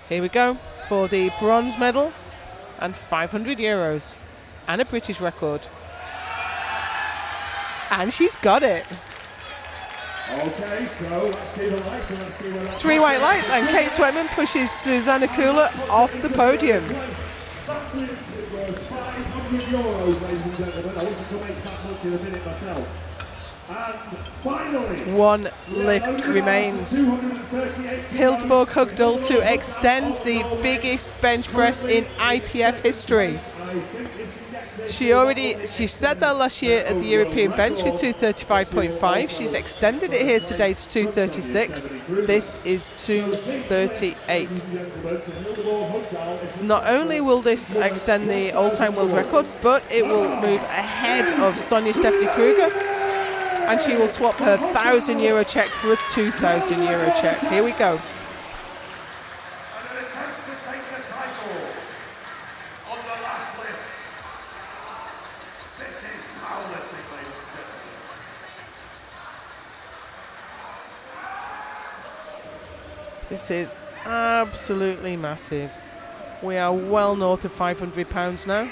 Here we go for the bronze medal and €500 and a British record. And she's got it. Okay, so let's see the lights and let's see where that 3 white lights, and Kate Swetman pushes Susanna Kula off the podium. That win is worth €500, ladies and gentlemen. I wasn't going to make that much in a minute myself. And finally, one lift remains. Hildeborg Hugdal to extend the biggest bench press in IPF history. She said that last year at the European bench with 235.5. She's extended it here today to 236. This is 238. Not only will this extend the all-time world record, but it will move ahead of Sonia Stephanie Kruger, and she will swap her €1,000 check for a €2,000 check. Here we go. And an attempt to take the title on the last lift. This is powerlifting, ladies and gentlemen. This is absolutely massive. We are well north of £500 now.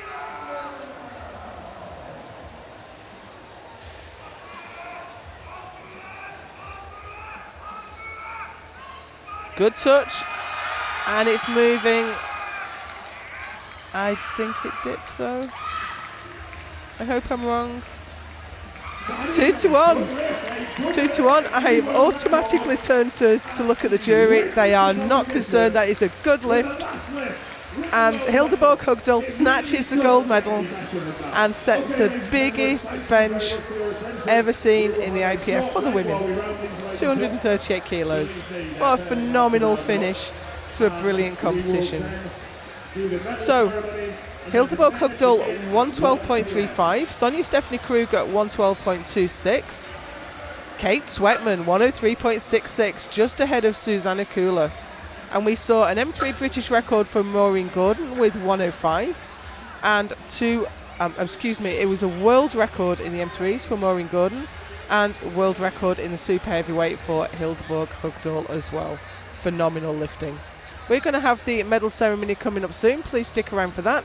Good touch, and it's moving. I think it dipped though. I hope I'm wrong. 2 to 1. 2 to 1. I have automatically turned to look at the jury. They are not concerned. That is a good lift. And Hildeborg Hugdal snatches the gold medal and sets the biggest bench ever seen in the IPF for the women. 238 kilos. What a phenomenal finish to a brilliant competition. So, Hildeborg Hugdal 112.35, Sonia Stephanie Kruger 112.26, Kate Swetman 103.66, just ahead of Susanna Kula. And we saw an M3 British record for Maureen Gordon with 105, and it was a world record in the M3s for Maureen Gordon, and world record in the super heavyweight for Hildeborg Hugdal as well. Phenomenal lifting. We're going to have the medal ceremony coming up soon. Please stick around for that.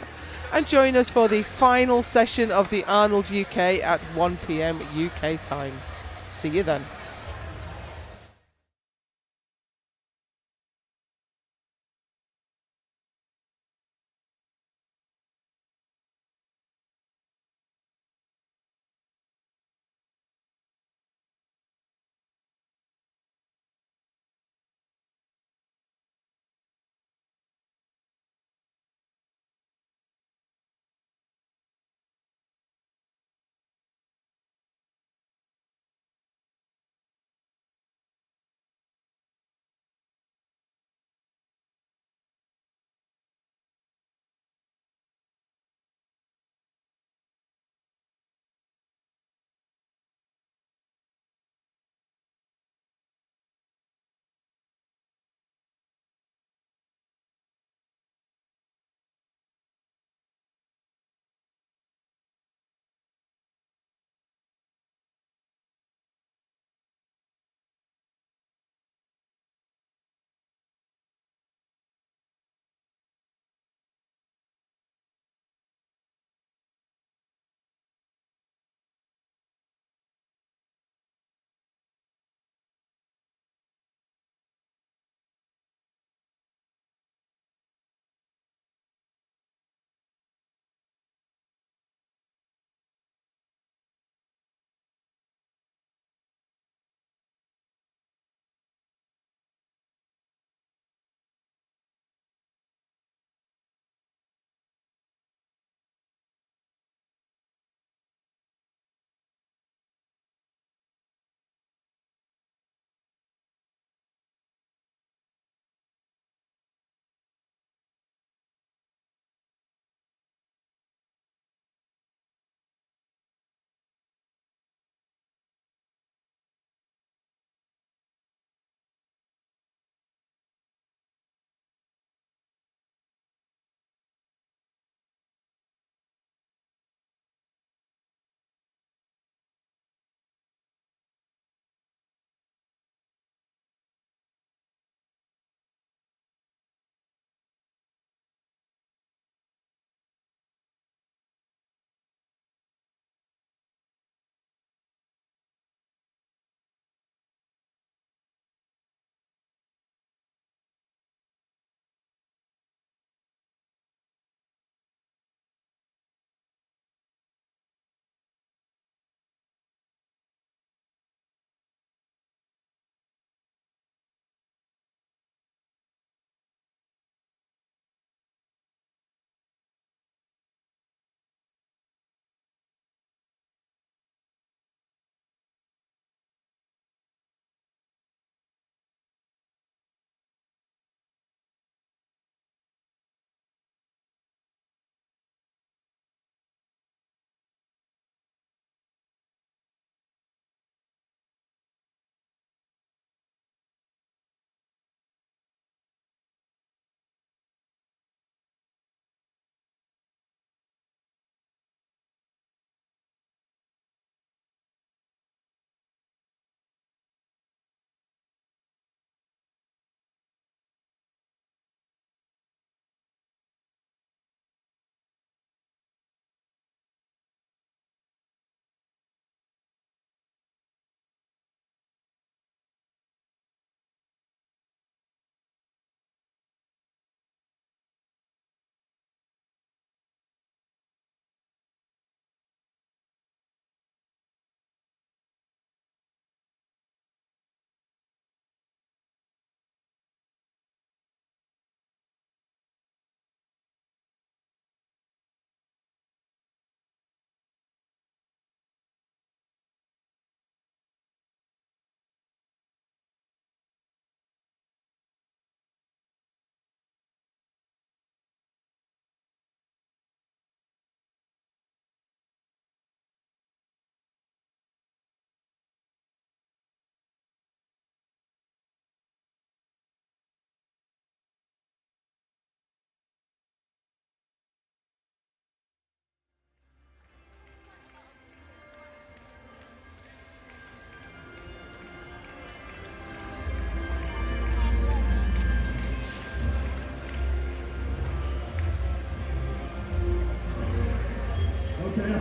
And join us for the final session of the Arnold UK at 1 PM UK time. See you then.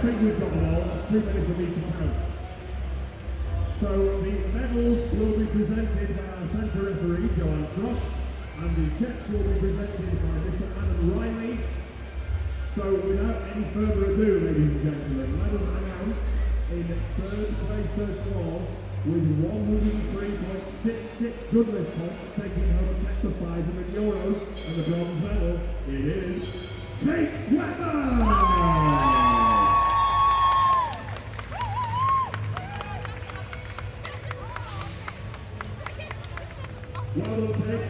think we've got them all. That's too many for me to count. So the medals will be presented by our centre referee, Joanne Frost, and the checks will be presented by Mr. Adam Riley. So without any further ado, ladies and gentlemen, let us announce in third place first of all, with 103.66 goodlift points, taking home a check for €500 and the bronze medal, it is Kate Sweatman! Well done, Kate.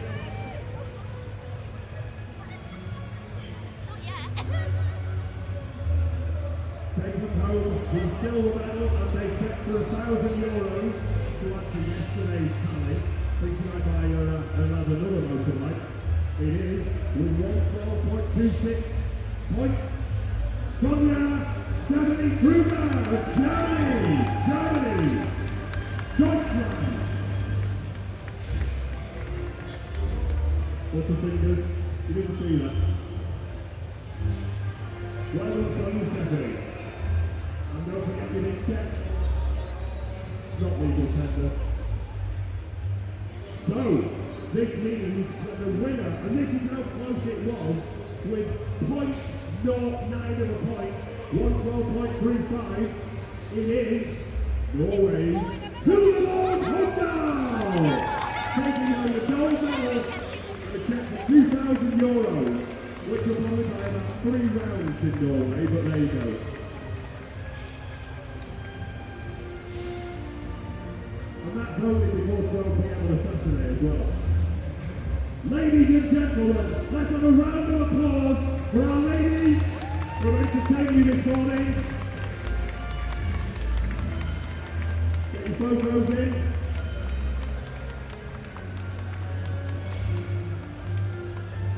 Taking home the silver medal, and they check for €1,000 to add to yesterday's tally. Please can I buy another motorbike? It is with 112.26 points. Sonia Stephanie Kruger of Germany! Deutschland! Lots of fingers. You didn't see that. Well done, Sonia Stephanie. And don't forget your big check. Not legal tender. So, this means that the winner, and this is how close it was, with 0.09 of a point, 112.35, it is Norway's Hulaborg Hundal! Taking home the gold medal and a check for €2,000, which will probably buy about 3 rounds in Norway, but there you go. And that's only before 12 PM on a Saturday as well. Ladies and gentlemen, let's have a round of applause for our ladies who have entertained you this morning. Get your photos in.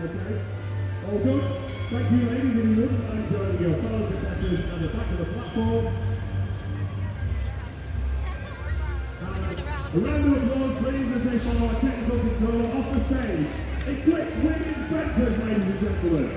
Okay, all good. Thank you, ladies, if you wouldn't mind joining your fellow contestants at the back of the platform. A round of applause, please, as they follow our technical controller off the stage. Equipped women's benchers, ladies and gentlemen.